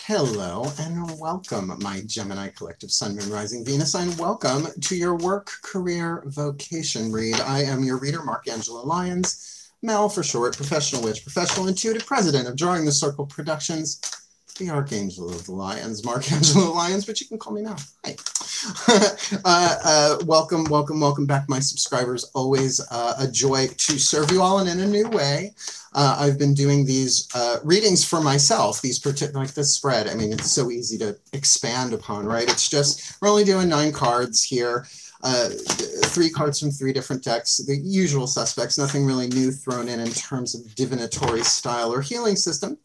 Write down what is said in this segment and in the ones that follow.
Hello and welcome, my Gemini Collective Sun, Moon, Rising, Venus sign. Welcome to your work, career, vocation read. I am your reader, Angelo Lyons, Mel for short, professional witch, professional intuitive, president of DrawingTheCircle Productions, the Archangel of the Lions, Angelo Lyons, but you can call me Mel. Hi. Welcome back, my subscribers. Always a joy to serve you all and in a new way. I've been doing these readings for myself, these particular, like this spread. I mean, it's so easy to expand upon, right? It's just, we're only doing 9 cards here, 3 cards from 3 different decks, the usual suspects, nothing really new thrown in terms of divinatory style or healing system.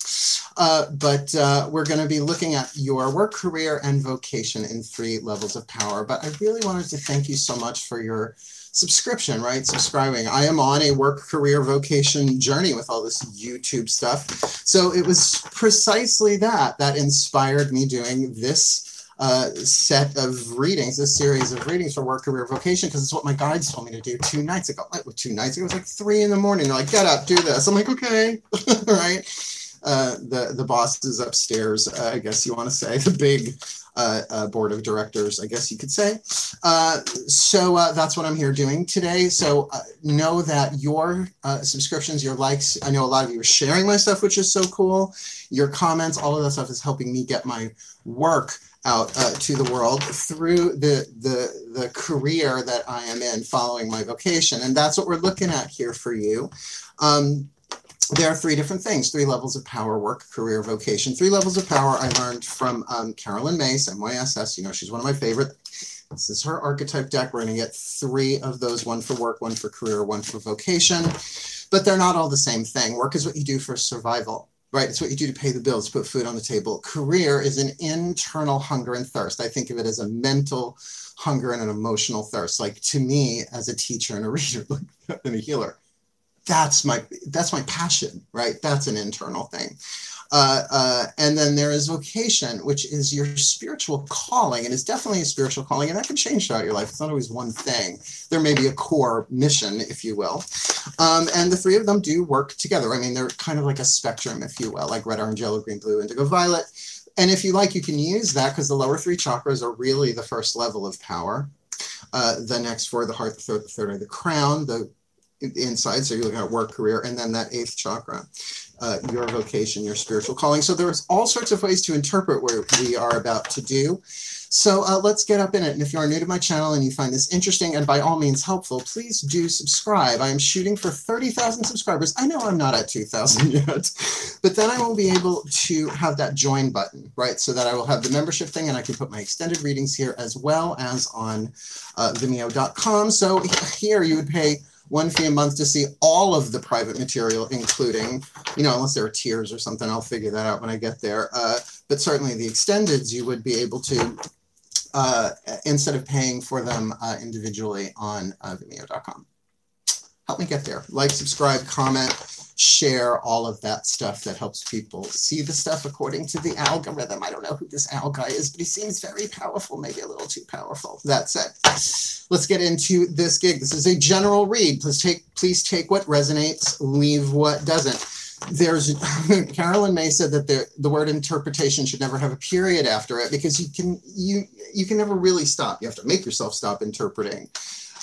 But we're going to be looking at your work, career, and vocation in 3 levels of power. But I really wanted to thank you so much for your subscription, right? Subscribing. I am on a work, career, vocation journey with all this YouTube stuff. So it was precisely that inspired me doing this set of readings, this series of readings for work, career, vocation, because it's what my guides told me to do 2 nights ago. Like, 2 nights ago, it was like 3 in the morning. They're like, get up, do this. I'm like, okay, right? The boss is upstairs, I guess you want to say, the big board of directors, I guess you could say. So that's what I'm here doing today. So know that your subscriptions, your likes, I know a lot of you are sharing my stuff, which is so cool. Your comments, all of that stuff is helping me get my work out to the world through the career that I am in following my vocation. And that's what we're looking at here for you. There are 3 different things, 3 levels of power: work, career, vocation. 3 levels of power I learned from Carolyn Mace, MYSS. You know, she's one of my favorite. This is her archetype deck. We're going to get 3 of those, 1 for work, 1 for career, 1 for vocation. But they're not all the same thing. Work is what you do for survival, right? It's what you do to pay the bills, put food on the table. Career is an internal hunger and thirst. I think of it as a mental hunger and an emotional thirst. Like, to me, as a teacher and a reader and a healer, that's my passion, right? That's an internal thing. And then there is vocation, which is your spiritual calling, and it's definitely a spiritual calling, and that can change throughout your life. It's not always one thing. There may be a core mission, if you will. And the 3 of them do work together. I mean, they're kind of like a spectrum, if you will, like red, orange, yellow, green, blue, indigo, violet. And if you like, you can use that because the lower 3 chakras are really the first level of power. The next 4, the heart, the third are the crown, the inside, so you're looking at work, career, and then that 8th chakra, your vocation, your spiritual calling. So there's all sorts of ways to interpret what we are about to do. So let's get up in it. And if you are new to my channel and you find this interesting and by all means helpful, please do subscribe. I am shooting for 30,000 subscribers. I know I'm not at 2,000 yet, but then I will be able to have that join button, right? So that I will have the membership thing and I can put my extended readings here as well as on VIMEO.com. So here you would pay 1 fee a month to see all of the private material, including, you know, unless there are tiers or something, I'll figure that out when I get there. But certainly the extendeds, you would be able to, instead of paying for them individually on Vimeo.com. Help me get there. Like, subscribe, comment, share, all of that stuff that helps people see the stuff according to the algorithm. I don't know who this Al guy is, but he seems very powerful, maybe a little too powerful. That said, let's get into this gig. This is a general read. Please take what resonates, leave what doesn't. There's Carolyn May said that the word interpretation should never have a period after it because you can never really stop. You have to make yourself stop interpreting.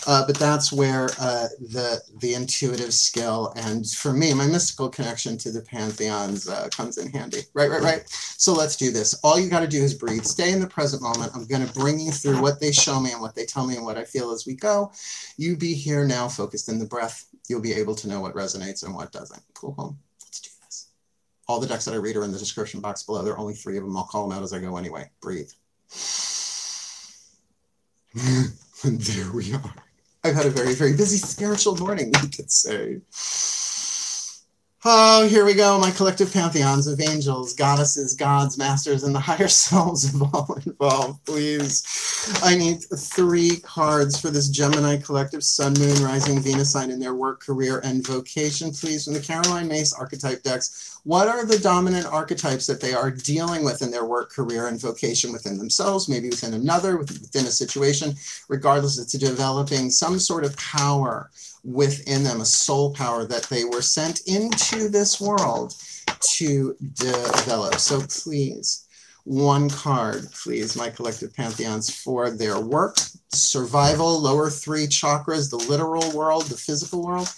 But that's where the intuitive skill and, for me, my mystical connection to the pantheons comes in handy. Right. So let's do this. All you got to do is breathe. Stay in the present moment. I'm going to bring you through what they show me and what they tell me and what I feel as we go. You be here now, focused in the breath. You'll be able to know what resonates and what doesn't. Cool. Let's do this. All the decks that I read are in the description box below. There are only 3 of them. I'll call them out as I go anyway. Breathe. And there we are. I've had a very, very busy spiritual morning, you could say. Oh, here we go. My collective pantheons of angels, goddesses, gods, masters, and the higher selves of all involved. Please. I need 3 cards for this Gemini collective Sun, Moon, Rising, Venus sign in their work, career, and vocation. Please, from the Caroline Mace archetype decks, what are the dominant archetypes that they are dealing with in their work, career, and vocation within themselves, maybe within another, within a situation, regardless, it's developing some sort of power within them, a soul power that they were sent into this world to develop. So please, one card, please, my collective pantheons, for their work, survival, lower 3 chakras, the literal world, the physical world.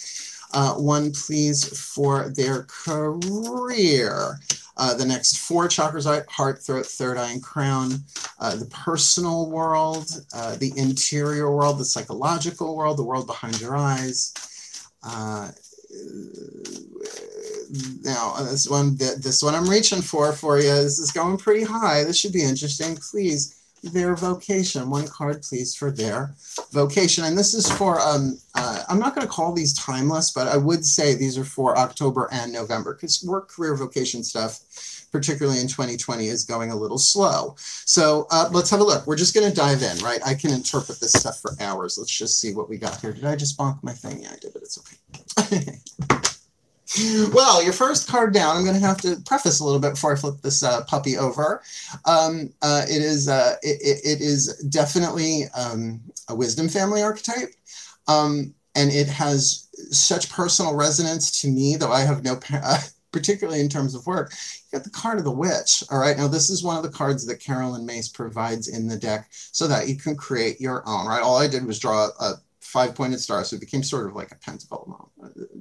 One, please, for their career. The next 4 chakras, heart, throat, third eye, and crown. The personal world, the interior world, the psychological world, the world behind your eyes. Now, this one I'm reaching for you. This is going pretty high. This should be interesting. Please, their vocation. One card, please, for their vocation. And this is for, I'm not going to call these timeless, but I would say these are for October and November, because work, career, vocation stuff, particularly in 2020, is going a little slow. So let's have a look. We're just going to dive in, right? I can interpret this stuff for hours. Let's just see what we got here. Did I just bonk my thing? Yeah, I did, but it's okay. Well, your first card down, I'm going to have to preface a little bit before I flip this puppy over. It is definitely a wisdom family archetype, and it has such personal resonance to me, though I have no, particularly in terms of work. You got the card of the witch. All right, now this is one of the cards that Carolyn Mace provides in the deck so that you can create your own, right? All I did was draw a 5-pointed star, so it became sort of like a pentacle,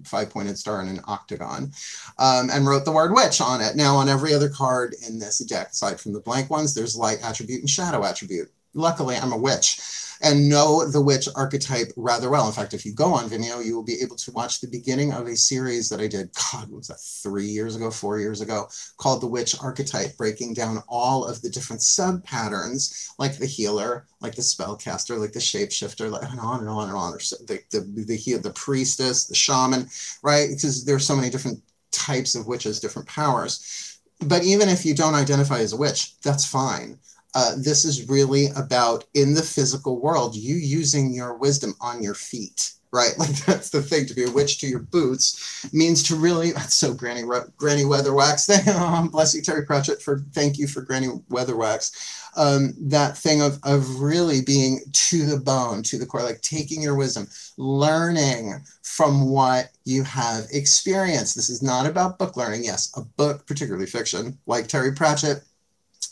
5-pointed star in an octagon, and wrote the word witch on it. Now, on every other card in this deck, aside from the blank ones, there's light attribute and shadow attribute. Luckily, I'm a witch and know the witch archetype rather well. In fact, if you go on Vimeo, you will be able to watch the beginning of a series that I did, God, what was that, 3 years ago, 4 years ago, called The Witch Archetype, breaking down all of the different sub-patterns, like the healer, like the spellcaster, like the shapeshifter, like, and on and on and on. The priestess, the shaman, right? Because there's so many different types of witches, different powers. But even if you don't identify as a witch, that's fine. This is really about, in the physical world, you using your wisdom on your feet, right? Like, that's the thing. To be a witch to your boots means to really, that's so Granny Weatherwax. Bless you, Terry Pratchett, thank you for Granny Weatherwax. That thing of really being to the bone, to the core, like taking your wisdom, learning from what you have experienced. This is not about book learning. Yes, a book, particularly fiction, like Terry Pratchett,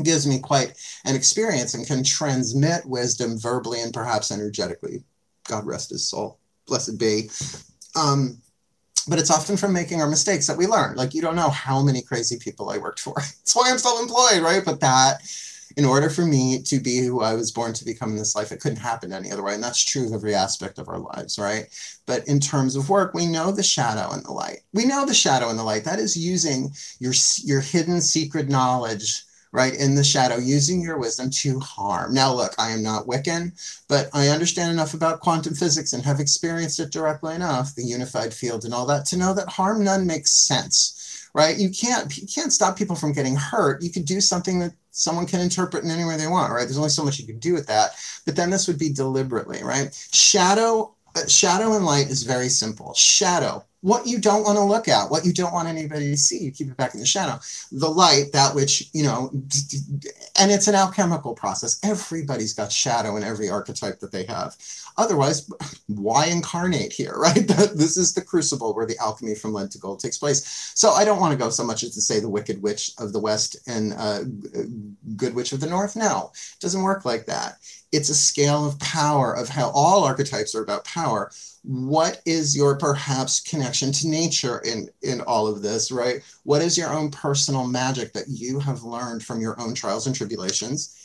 gives me quite an experience and can transmit wisdom verbally and perhaps energetically. God rest his soul. Blessed be. But it's often from making our mistakes that we learn. Like, you don't know how many crazy people I worked for. That's why I'm self-employed, right? But that, in order for me to be who I was born to become in this life, it couldn't happen any other way. And that's true of every aspect of our lives, right? But in terms of work, we know the shadow and the light. We know the shadow and the light. That is using your hidden secret knowledge, right, in the shadow, using your wisdom to harm. Now, look, I am not Wiccan, but I understand enough about quantum physics and have experienced it directly enough, the unified field and all that, to know that harm none makes sense, right? You can't stop people from getting hurt. You could do something that someone can interpret in any way they want, right? There's only so much you can do with that. But then this would be deliberately, right? Shadow and light is very simple. Shadow, what you don't want to look at, what you don't want anybody to see, you keep it back in the shadow. The light, that which, you know, and it's an alchemical process. Everybody's got shadow in every archetype that they have. Otherwise, why incarnate here, right? This is the crucible where the alchemy from lead to gold takes place. So I don't want to go so much as to say the wicked witch of the West and good witch of the North. No, it doesn't work like that. It's a scale of power, of how all archetypes are about power. What is your perhaps connection to nature in all of this, right? What is your own personal magic that you have learned from your own trials and tribulations?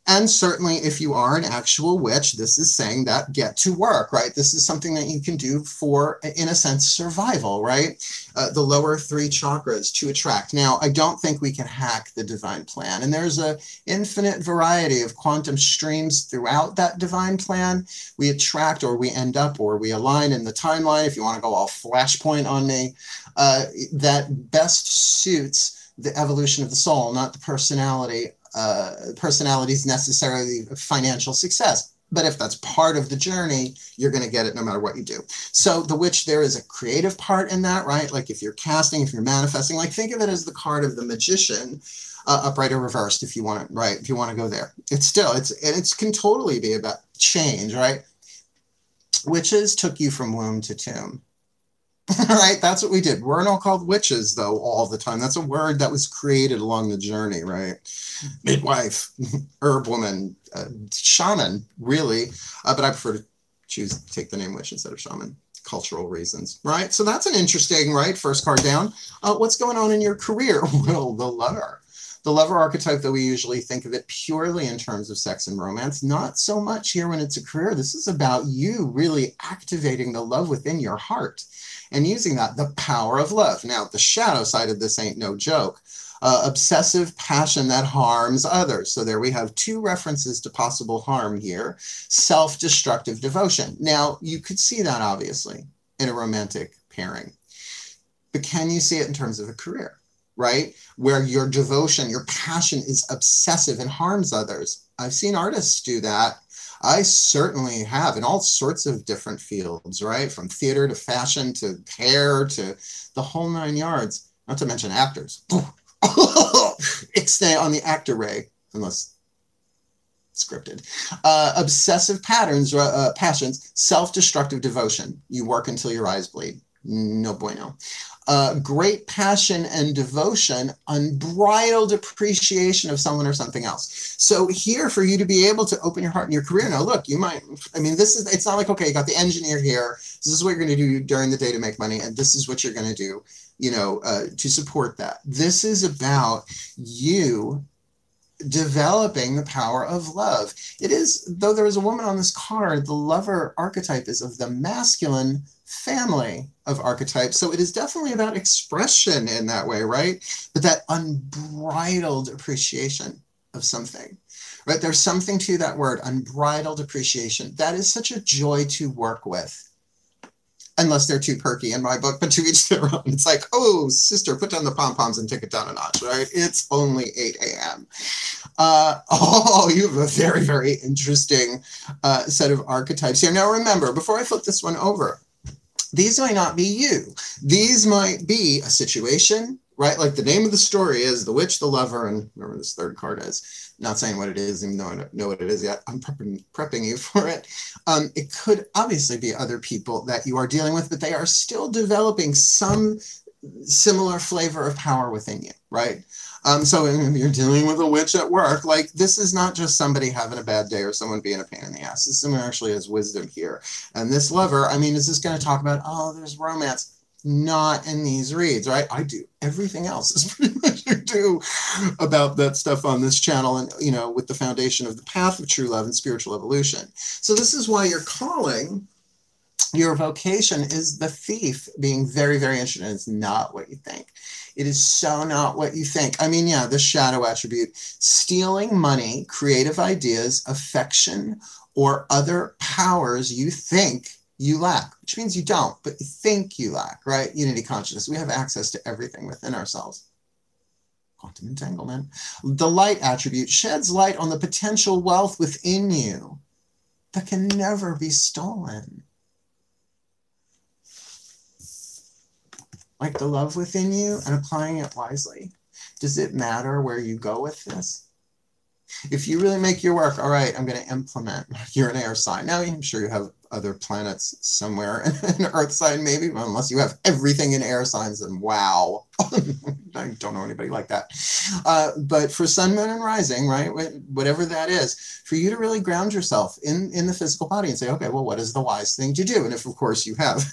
And certainly if you are an actual witch, this is saying that get to work, right? This is something that you can do for, in a sense, survival, right? The lower 3 chakras to attract. Now, I don't think we can hack the divine plan. And there's an infinite variety of quantum streams throughout that divine plan. We attract, or we end up, or we align in the timeline, if you want to go all flashpoint on me, that best suits the evolution of the soul, not the personality. Personalities necessarily financial success. But if that's part of the journey, you're going to get it no matter what you do. So the witch, there is a creative part in that, right? Like if you're casting, if you're manifesting, like think of it as the card of the magician, upright or reversed, if you want to, right? If you want to go there. It's still, it can totally be about change, right? Witches took you from womb to tomb. Right? That's what we did. We're not called witches, though, all the time. That's a word that was created along the journey, right? Midwife, herb woman, shaman, really. But I prefer to take the name witch instead of shaman. Cultural reasons, right? So that's an interesting, right? First card down. What's going on in your career? Well, the lover. The lover archetype, that we usually think of it purely in terms of sex and romance, not so much here when it's a career. This is about you really activating the love within your heart and using that, the power of love. Now, the shadow side of this ain't no joke. Obsessive passion that harms others. So there we have two references to possible harm here. Self-destructive devotion. Now, you could see that obviously in a romantic pairing, but can you see it in terms of a career, right? Where your devotion, your passion is obsessive and harms others. I've seen artists do that. I certainly have, in all sorts of different fields, right? From theater to fashion to hair to the whole 9 yards, not to mention actors. Ixnay on the actor ray, unless scripted. Obsessive patterns, passions, self-destructive devotion. You work until your eyes bleed. No bueno. Great passion and devotion, unbridled appreciation of someone or something else. So here, for you to be able to open your heart in your career, now look, you might, I mean, it's not like, okay, you got the engineer here, this is what you're going to do during the day to make money, and this is what you're going to do, you know, to support that. This is about you developing the power of love. It is, though there is a woman on this card, the lover archetype is of the masculine family of archetypes. So it is definitely about expression in that way, right? But that unbridled appreciation of something, right? There's something to that word, unbridled appreciation. That is such a joy to work with. Unless they're too perky in my book, but to each their own. It's like, oh, sister, put down the pom-poms and take it down a notch, right? It's only 8 a.m. Oh, you have a very, very interesting set of archetypes here. Now, remember, before I flip this one over, these might not be you. These might be a situation, right? Like the name of the story is The Witch, the Lover, and whatever this third card is. Not saying what it is, even though I don't know what it is yet. I'm prepping you for it. It could obviously be other people that you are dealing with, but they are still developing some similar flavor of power within you, right? So if you're dealing with a witch at work, like this is not just somebody having a bad day or someone being a pain in the ass. This is someone actually has wisdom here. And this lover, I mean, is this going to talk about, oh, there's romance? Not in these reads, right? I do everything else is pretty much I do about that stuff on this channel, and you know, with the foundation of the path of true love and spiritual evolution. So this is why your calling, your vocation is the thief, being very, very interested. It's not what you think. It is so not what you think. I mean, yeah, the shadow attribute, stealing money, creative ideas, affection, or other powers you think you lack, which means you don't, but you think you lack, right? Unity consciousness. We have access to everything within ourselves. Quantum entanglement. The light attribute sheds light on the potential wealth within you that can never be stolen. Like the love within you and applying it wisely. Does it matter where you go with this? If you really make your work, all right, I'm going to implement. You're an air sign. Now, I'm sure you have other planets somewhere, an earth sign maybe, well, unless you have everything in air signs, then wow. I don't know anybody like that. But for sun, moon, and rising, right, whatever that is, for you to really ground yourself in the physical body and say, okay, well, what is the wise thing to do? And if, of course, you have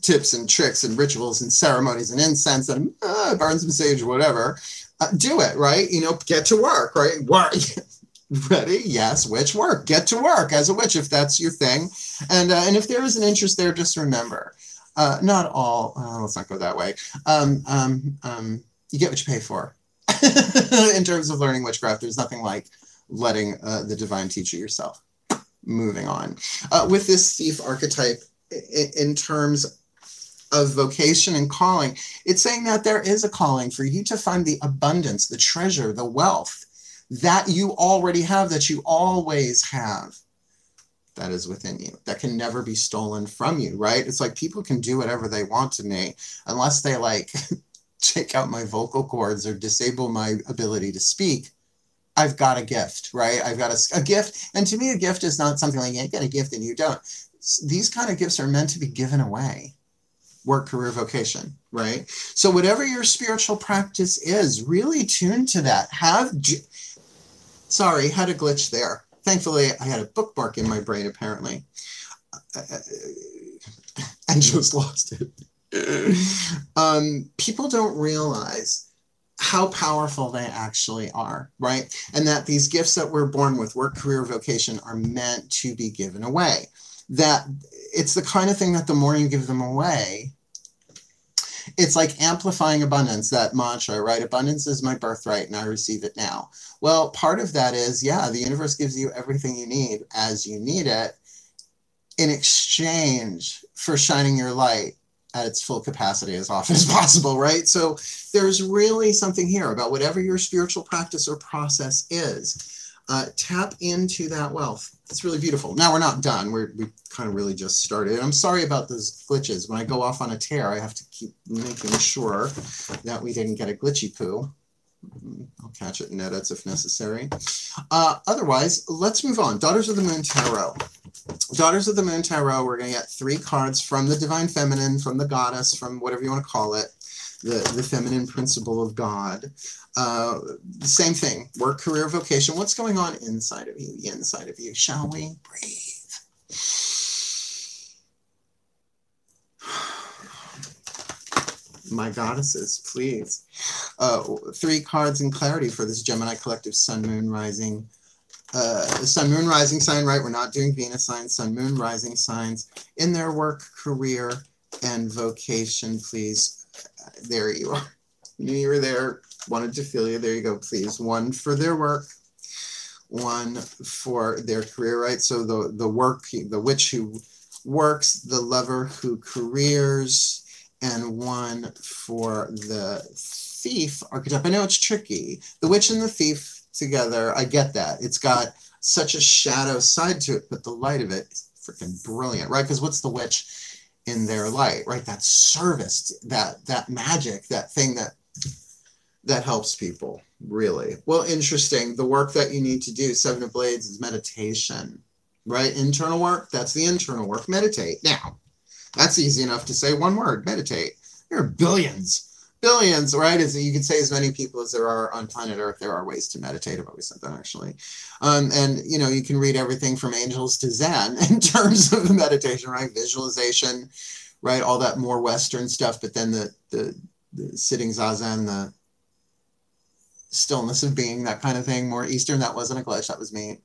tips and tricks and rituals and ceremonies and incense and burn some sage or whatever, do it, right? You know, get to work, right? Work. Ready? Yes, witch work. Get to work as a witch if that's your thing. And if there is an interest there, just remember, not all, let's not go that way. You get what you pay for. In terms of learning witchcraft, there's nothing like letting the divine teach you yourself. Moving on. With this thief archetype, in terms of vocation and calling, it's saying that there is a calling for you to find the abundance, the treasure, the wealth that you already have, that you always have, that is within you, that can never be stolen from you, right? It's like people can do whatever they want to me unless they like take out my vocal cords or disable my ability to speak. I've got a gift, right? I've got a gift. And to me, a gift is not something like you get a gift and you don't. These kind of gifts are meant to be given away. work, career, vocation, right? So whatever your spiritual practice is, really tune to that. Sorry, had a glitch there. Thankfully, I had a bookmark in my brain, apparently. And just lost it. People don't realize how powerful they actually are, right? And that these gifts that we're born with, work, career, vocation, are meant to be given away. That it's the kind of thing that the more you give them away, it's like amplifying abundance, that mantra, right? Abundance is my birthright and I receive it now. Well, part of that is, yeah, the universe gives you everything you need as you need it in exchange for shining your light at its full capacity as often as possible, right? So there's really something here about whatever your spiritual practice or process is. Tap into that wealth. It's really beautiful. Now we're not done. We kind of really just started. I'm sorry about those glitches. When I go off on a tear, I have to keep making sure that we didn't get a glitchy poo. I'll catch it in edits if necessary. Otherwise, let's move on. Daughters of the Moon Tarot. Daughters of the Moon Tarot, we're going to get 3 cards from the Divine Feminine, from the Goddess, from whatever you want to call it, the feminine principle of God. Same thing, work, career, vocation. What's going on inside of you? Inside of you. Shall we breathe? My goddesses, please. 3 cards in clarity for this Gemini collective Sun, Moon, Rising. Sun, Moon, Rising sign, right? We're not doing Venus signs. Sun, Moon, Rising signs in their work, career, and vocation, please. There you are. Knew you were there. Wanted to feel you. There you go, please. 1 for their work, 1 for their career, right? So the work, the witch who works, the lover who careers, and 1 for the thief archetype. I know it's tricky. The witch and the thief together, I get that. It's got such a shadow side to it, but the light of it is freaking brilliant, right? Because what's the witch in their light, right? That service, that magic, that thing that helps people, really. Well, interesting. The work that you need to do, 7 of Blades, is meditation, right? Internal work, that's the internal work. Meditate. Now, that's easy enough to say, 1 word, meditate. There are billions, right? As you can say, as many people as there are on planet Earth, there are ways to meditate. I've always said that, actually. And, you know, you can read everything from angels to Zen in terms of meditation, right? Visualization, right? All that more Western stuff, but then the sitting Zazen, the stillness of being, that kind of thing, more Eastern. That wasn't a glitch. That was me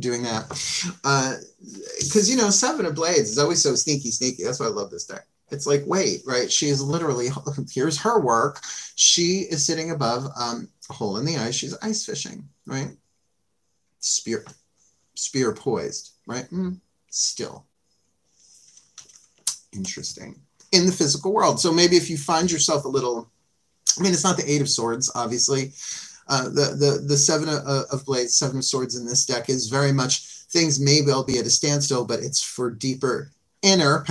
doing that. Because, you know, 7 of Blades is always so sneaky. That's why I love this deck. It's like, wait, right? She is literally, here's her work. She is sitting above a hole in the ice. She's ice fishing, right? Spear poised, right? Still. Interesting. In the physical world. So maybe if you find yourself a little, I mean, it's not the 8 of Swords, obviously. The 7 of Blades, 7 of Swords in this deck is very much, things may well be at a standstill, but it's for deeper inner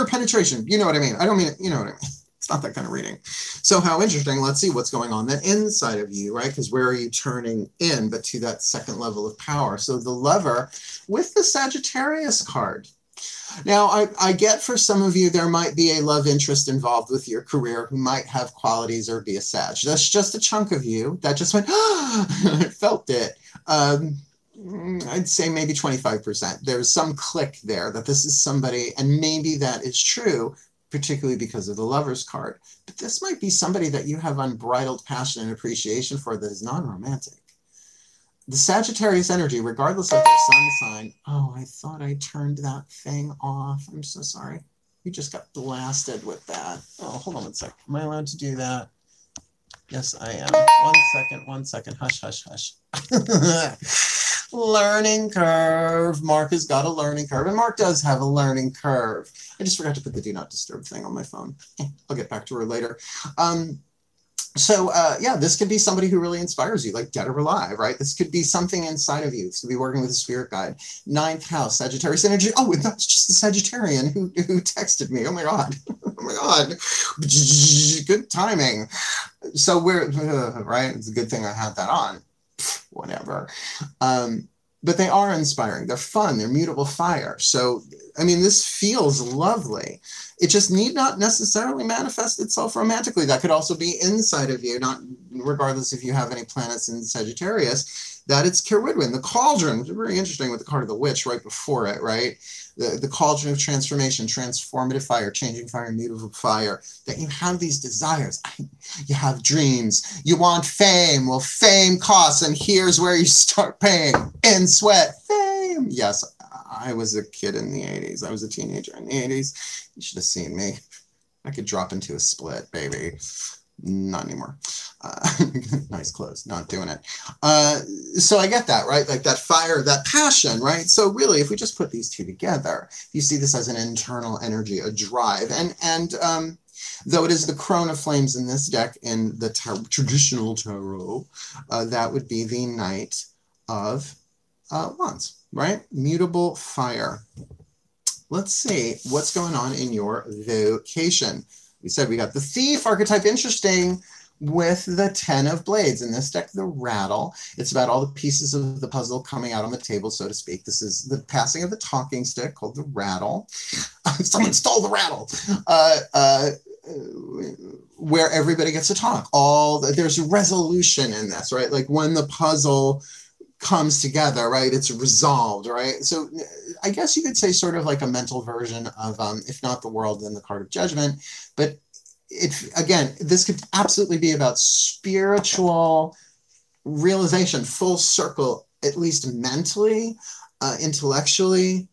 penetration. You know what I mean? I don't mean it, you know what I mean? It's not that kind of reading. So how interesting. Let's see what's going on then inside of you, right? Because where are you turning in, but to that second level of power? So the Lover with the Sagittarius card. Now, I get for some of you, there might be a love interest involved with your career who might have qualities or be a Sag. That's just a chunk of you that just went, I felt it. I'd say maybe 25%. There's some click there that this is somebody, and maybe that is true, particularly because of the Lover's card. But this might be somebody that you have unbridled passion and appreciation for that is non-romantic. The Sagittarius energy, regardless of their sun sign. Oh, I thought I turned that thing off. I'm so sorry. You just got blasted with that. Oh, hold on one sec. Am I allowed to do that? Yes, I am. 1 second. Hush, hush, hush. Learning curve. Mark has got a learning curve, and Mark does have a learning curve. I just forgot to put the do not disturb thing on my phone. I'll get back to her later. Yeah, this could be somebody who really inspires you, like dead or alive, right? This could be something inside of you. This could be working with a spirit guide. 9th house, Sagittarius energy. Oh, and that's just the Sagittarian who texted me. Oh my God. Oh my God. Good timing. So we're, right? It's a good thing I had that on. Whatever. but they are inspiring. They're fun. They're mutable fire. So, I mean, this feels lovely. It just need not necessarily manifest itself romantically. That could also be inside of you, not regardless if you have any planets in Sagittarius, that it's Cerridwen. The cauldron, which is very interesting with the card of the witch right before it, right? The cauldron of transformation, transformative fire, changing fire, mutable fire, that you have these desires. You have dreams. You want fame. Well, fame costs, and here's where you start paying. In sweat. Fame. Yes, I was a kid in the 80s. I was a teenager in the 80s. You should have seen me. I could drop into a split, baby. Not anymore. Nice clothes, not doing it. So I get that, right? Like that fire, that passion, right? So really, if we just put these two together, you see this as an internal energy, a drive. And though it is the crone of flames in this deck in the traditional tarot, that would be the Knight of Wands, right? Mutable fire. Let's see what's going on in your vocation. We said we got the Thief archetype, interesting, with the 10 of Blades. In this deck, the rattle. It's about all the pieces of the puzzle coming out on the table, so to speak. This is the passing of the talking stick called the rattle. Someone stole the rattle. Where everybody gets to talk. There's resolution in this, right? Like when the puzzle comes together, right? It's resolved, right? So I guess you could say sort of like a mental version of, if not the world, then the card of judgment. But again, this could absolutely be about spiritual realization, full circle, at least mentally, intellectually,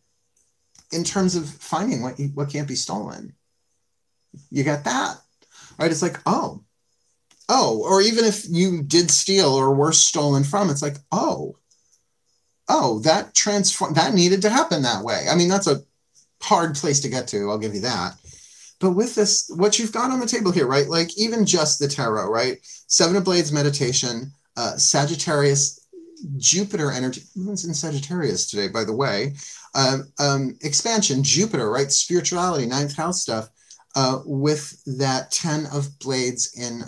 in terms of finding what can't be stolen. You get that, right? It's like, oh, or even if you did steal or were stolen from, it's like, oh, that needed to happen that way. I mean, that's a hard place to get to, I'll give you that. But with this, what you've got on the table here, right? Like even just the tarot, right? 7 of Blades meditation, Sagittarius, Jupiter energy. Who's in Sagittarius today, by the way? Expansion, Jupiter, right? Spirituality, 9th house stuff, with that 10 of Blades in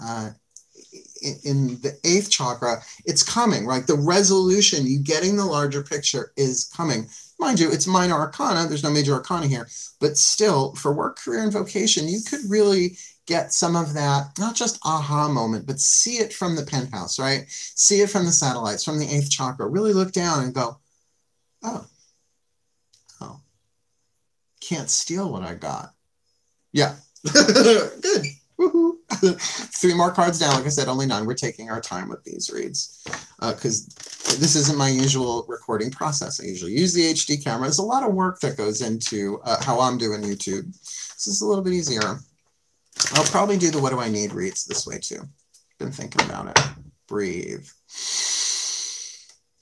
the 8th chakra. It's coming, right? The resolution, you getting the larger picture is coming. Mind you, it's minor arcana. There's no major arcana here, but still for work, career, and vocation, you could really get some of that, not just aha moment, but see it from the penthouse, right? See it from the satellites, from the 8th chakra. Really look down and go, oh, can't steal what I got. Yeah, good. Woohoo. 3 more cards down. Like I said, only 9. We're taking our time with these reads because this isn't my usual recording process. I usually use the HD camera. There's a lot of work that goes into how I'm doing YouTube. This is a little bit easier. I'll probably do the what do I need reads this way too. Been thinking about it. Breathe.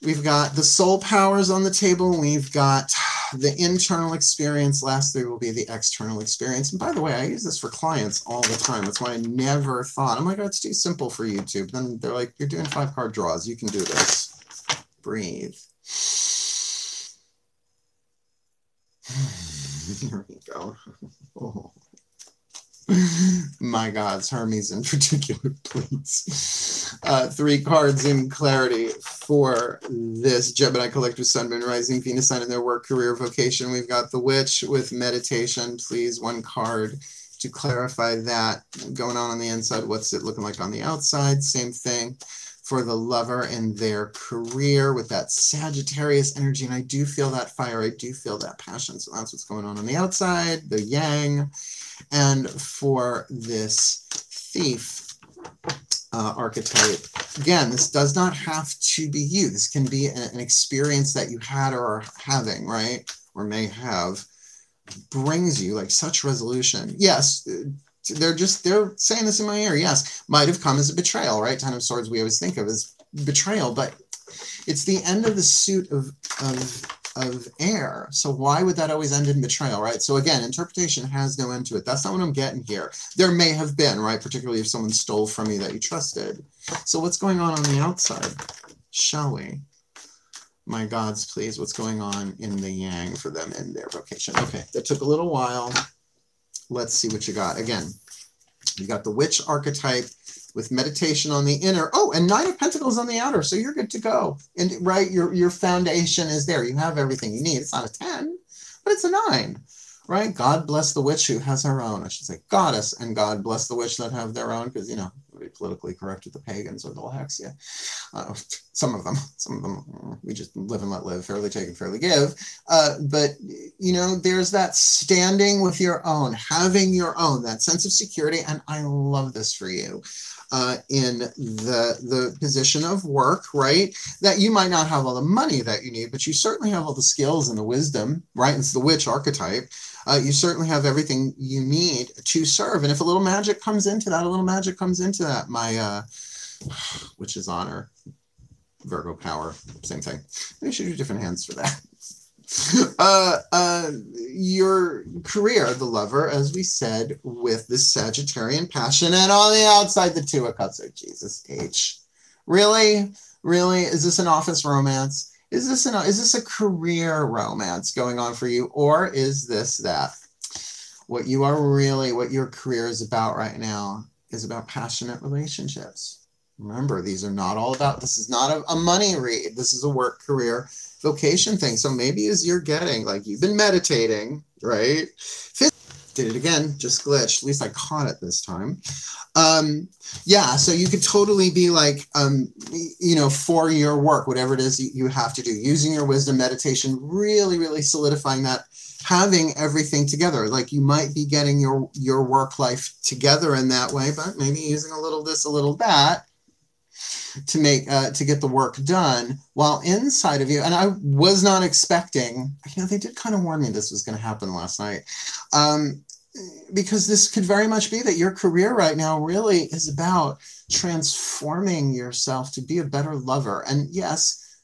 We've got the soul powers on the table. We've got the internal experience. Last 3 will be the external experience. And by the way, I use this for clients all the time. That's why I never thought, I'm like, oh, it's too simple for YouTube. Then they're like, you're doing 5 card draws. You can do this. Breathe. Here we go. Oh. My gods, Hermes in particular, please. 3 cards in clarity for this Gemini collective Sun, Moon, Rising, Venus sign in their work, career, vocation. We've got the Witch with meditation. Please, 1 card to clarify that going on the inside. What's it looking like on the outside? Same thing for the Lover and their career with that Sagittarius energy. And I do feel that fire. I do feel that passion. So that's what's going on the outside, the Yang. And for this Thief archetype, again, this does not have to be you. This can be an experience that you had or are having, right? Or may have, brings you like such resolution. Yes, they're saying this in my ear. Yes, might have come as a betrayal, right? 10 of Swords we always think of as betrayal, but it's the end of the suit of air. So why would that always end in betrayal, right? So again, interpretation has no end to it. That's not what I'm getting here. There may have been, right? Particularly if someone stole from you that you trusted. So what's going on the outside? Shall we? My gods, please, what's going on in the Yang for them in their vocation? Okay, that took a little while. Let's see what you got. Again, you got the Witch archetype with meditation on the inner. Oh, and Nine of Pentacles on the outer. So you're good to go. And right, your foundation is there. You have everything you need. It's not a 10, but it's a 9. Right? God bless the witch who has her own. I should say goddess, and God bless the witch that have their own, because, you know, politically correct with the pagans, or they'll hex you. Some of them, we just live and let live, fairly take and fairly give. But, you know, there's that standing with your own, having your own, that sense of security. And I love this for you. In the position of work, right? That you might not have all the money that you need, but you certainly have all the skills and the wisdom, right? It's the witch archetype. You certainly have everything you need to serve. And if a little magic comes into that, my witch's honor, Virgo power, same thing. Maybe I should do different hands for that. Your career, the lover, as we said, with this Sagittarian passion, and on the outside, the Two of Cups. Oh, Jesus H. Really? Really? Is this an office romance? Is this a career romance going on for you? Or is this that? What your career is about right now is about passionate relationships. Remember, these are not all about, this is not a money read. This is a work, career, vocation thing. So maybe as you're getting, like, you've been meditating, right? Did it again, just glitched. At least I caught it this time. Yeah, so you could totally be like, you know, for your work, whatever it is you have to do, using your wisdom, meditation, really, really solidifying that, having everything together. Like, you might be getting your work life together in that way, but maybe using a little this, a little that, to make to get the work done, while inside of you. And I was not expecting, you know, they did kind of warn me this was going to happen last night, because this could very much be that your career right now really is about transforming yourself to be a better lover. And yes,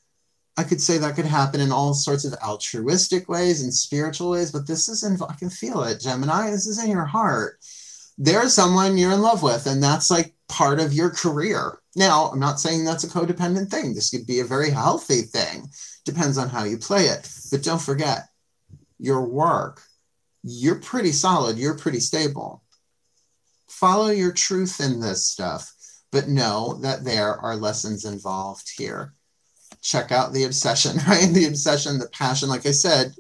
I could say that could happen in all sorts of altruistic ways and spiritual ways, but this is I can feel it, Gemini. This is in your heart. There's someone you're in love with, and that's like part of your career. Now, I'm not saying that's a codependent thing. This could be a very healthy thing. Depends on how you play it. But don't forget, your work, you're pretty solid. You're pretty stable. Follow your truth in this stuff, but know that there are lessons involved here. Check out the obsession, right? The obsession, the passion, like I said.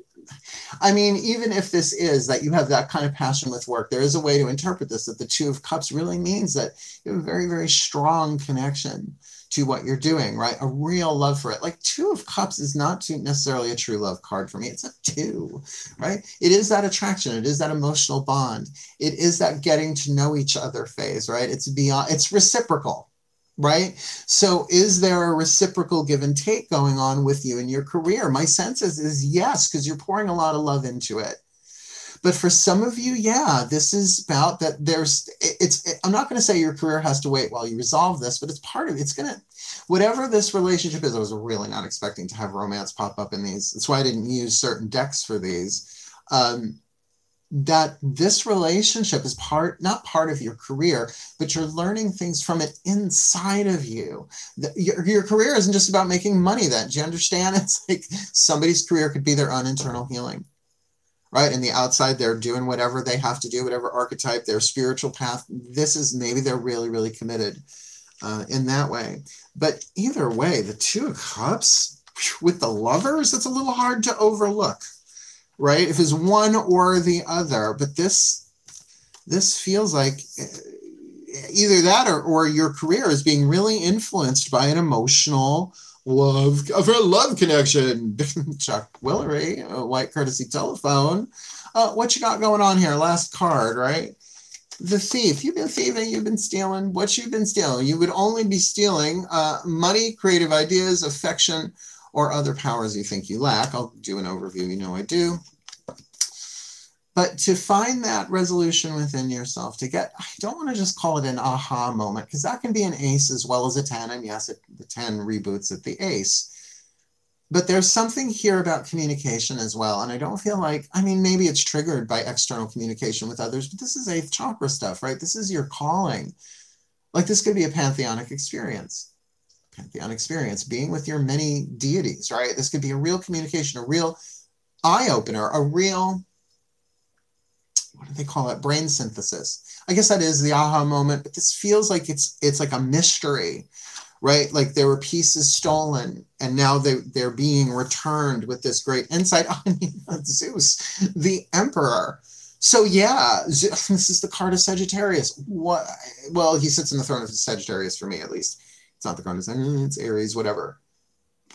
I mean, even if this is that you have that kind of passion with work, there is a way to interpret this, that the Two of Cups really means that you have a very, very strong connection to what you're doing, right? A real love for it. Like, Two of Cups is not necessarily a true love card for me. It's a 2, right? It is that attraction. It is that emotional bond. It is that getting to know each other phase, right? It's beyond, it's reciprocal. Right? So is there a reciprocal give and take going on with you in your career? My sense is yes, because you're pouring a lot of love into it. But for some of you, yeah, this is about that I'm not going to say your career has to wait while you resolve this, but it's part of it. It's going to, whatever this relationship is, I was really not expecting to have romance pop up in these. That's why I didn't use certain decks for these. That this relationship is not part of your career, but you're learning things from it inside of you. Your career isn't just about making money then. Do you understand? It's like somebody's career could be their own internal healing, right? And the outside, they're doing whatever they have to do, whatever archetype, their spiritual path. This is maybe they're really, really committed in that way. But either way, the Two of Cups with the lovers, it's a little hard to overlook. Right? If it's one or the other, but this feels like either that or your career is being really influenced by an emotional love connection. Chuck Willery, a white courtesy telephone. What you got going on here? Last card, right? The Thief. You've been thieving, you've been stealing. What you've been stealing? You would only be stealing money, creative ideas, affection, or other powers you think you lack. I'll do an overview, you know I do. But to find that resolution within yourself, I don't want to just call it an aha moment, because that can be an ace as well as a 10. And yes, the 10 reboots at the ace. But there's something here about communication as well. And I don't feel like, I mean, maybe it's triggered by external communication with others, but this is 8th chakra stuff, right? This is your calling. Like, this could be a pantheonic experience. Being with your many deities, right? This could be a real communication, a real eye-opener, a real what do they call it? Brain synthesis. I guess that is the aha moment, but this feels like it's like a mystery, right? Like there were pieces stolen and now they're being returned with this great insight. Oh, Zeus, the emperor. So yeah, this is the card of Sagittarius. What? Well, he sits in the throne of Sagittarius for me, at least. It's not the card of Sagittarius, it's Aries, whatever.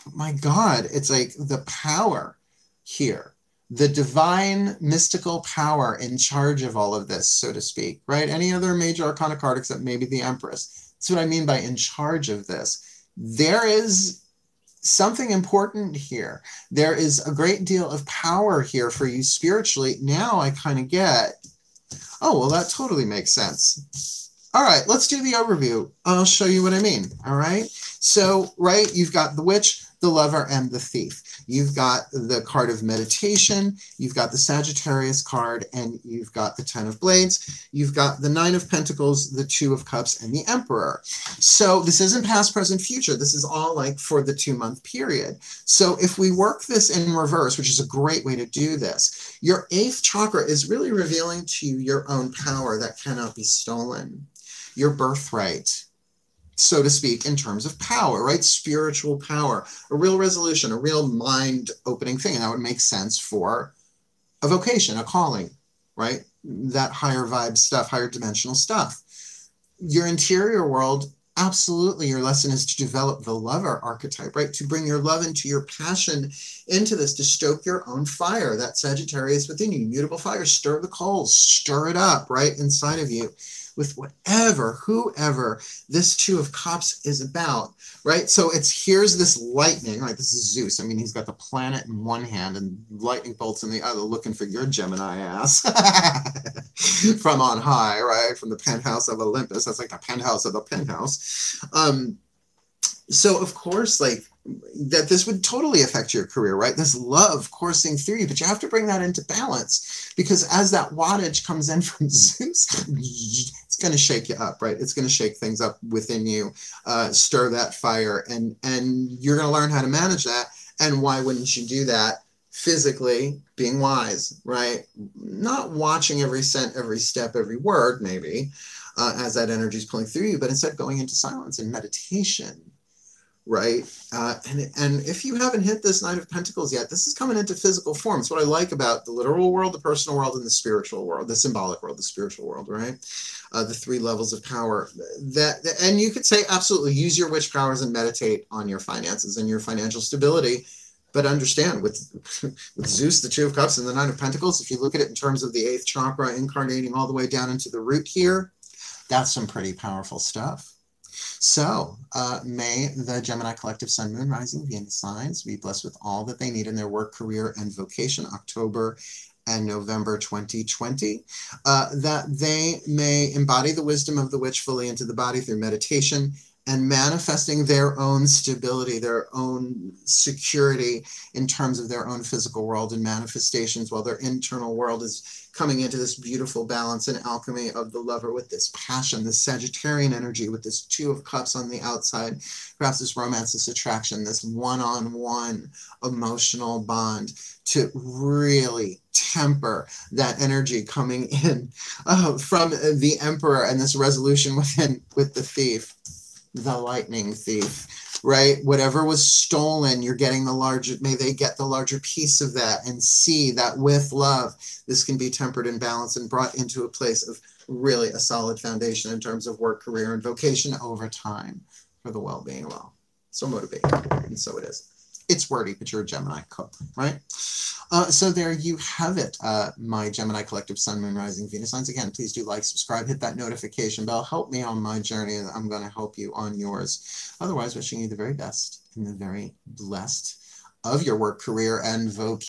But my God, it's like the power here. The divine mystical power in charge of all of this, so to speak, right? Any other major arcana card except maybe the Empress. That's what I mean by in charge of this. There is something important here. There is a great deal of power here for you spiritually. Now I kind of get, oh, well, that totally makes sense. All right, let's do the overview. I'll show you what I mean, all right? So, right, you've got the Witch, the Lover, and the Thief. You've got the card of meditation, you've got the Sagittarius card, and you've got the Ten of Blades. You've got the Nine of Pentacles, the Two of Cups, and the Emperor. So this isn't past, present, future. This is all like for the 2-month period. So if we work this in reverse, which is a great way to do this, your 8th chakra is really revealing to you your own power that cannot be stolen. Your birthright, so to speak, in terms of power, right? Spiritual power, a real resolution, a real mind-opening thing. And that would make sense for a vocation, a calling, right? That higher vibe stuff, higher dimensional stuff. Your interior world, absolutely, your lesson is to develop the lover archetype, right? To bring your love into your passion into this, to stoke your own fire, that Sagittarius within you, mutable fire, stir the coals, stir it up, right, inside of you. With whatever, whoever this Two of Cups is about, right? So here's this lightning, right? This is Zeus. I mean, he's got the planet in one hand and lightning bolts in the other, looking for your Gemini ass from on high, right? From the penthouse of Olympus. That's like the penthouse of the penthouse. So of course, like, that this would totally affect your career, right? This love coursing through you, but you have to bring that into balance, because as that wattage comes in from Zeus, it's going to shake you up, right? It's going to shake things up within you, stir that fire, and you're going to learn how to manage that. And why wouldn't you do that? Physically, being wise, right? Not watching every cent, every step, every word, maybe, as that energy is pulling through you, but instead going into silence and meditation. Right? And if you haven't hit this Nine of Pentacles yet, this is coming into physical form. It's what I like about the literal world, the personal world, and the spiritual world, the symbolic world, the spiritual world, right? The 3 levels of power. And you could say, absolutely, use your witch powers and meditate on your finances and your financial stability. But understand, with Zeus, the Two of Cups, and the Nine of Pentacles, if you look at it in terms of the 8th chakra incarnating all the way down into the root here, that's some pretty powerful stuff. So may the Gemini collective Sun, Moon, Rising, Venus signs be blessed with all that they need in their work, career, and vocation, October and November 2020, that they may embody the wisdom of the witch fully into the body through meditation and manifesting their own stability, their own security in terms of their own physical world and manifestations, while their internal world is coming into this beautiful balance and alchemy of the lover with this passion, this Sagittarian energy with this Two of Cups on the outside, perhaps this romance, this attraction, this one-on-one emotional bond to really temper that energy coming in from the Emperor and this resolution within with the Thief. The lightning thief, right? Whatever was stolen, you're getting the larger, may they get the larger piece of that and see that with love, this can be tempered and balanced and brought into a place of really a solid foundation in terms of work, career, and vocation over time for the well-being of all. So motivating, and so it is. It's wordy, but you're a Gemini cook, right? So there you have it, my Gemini collective Sun, Moon, Rising, Venus signs. Again, please do like, subscribe, hit that notification bell. Help me on my journey, and I'm going to help you on yours. Otherwise, wishing you the very best and the very blessed of your work, career, and vocation.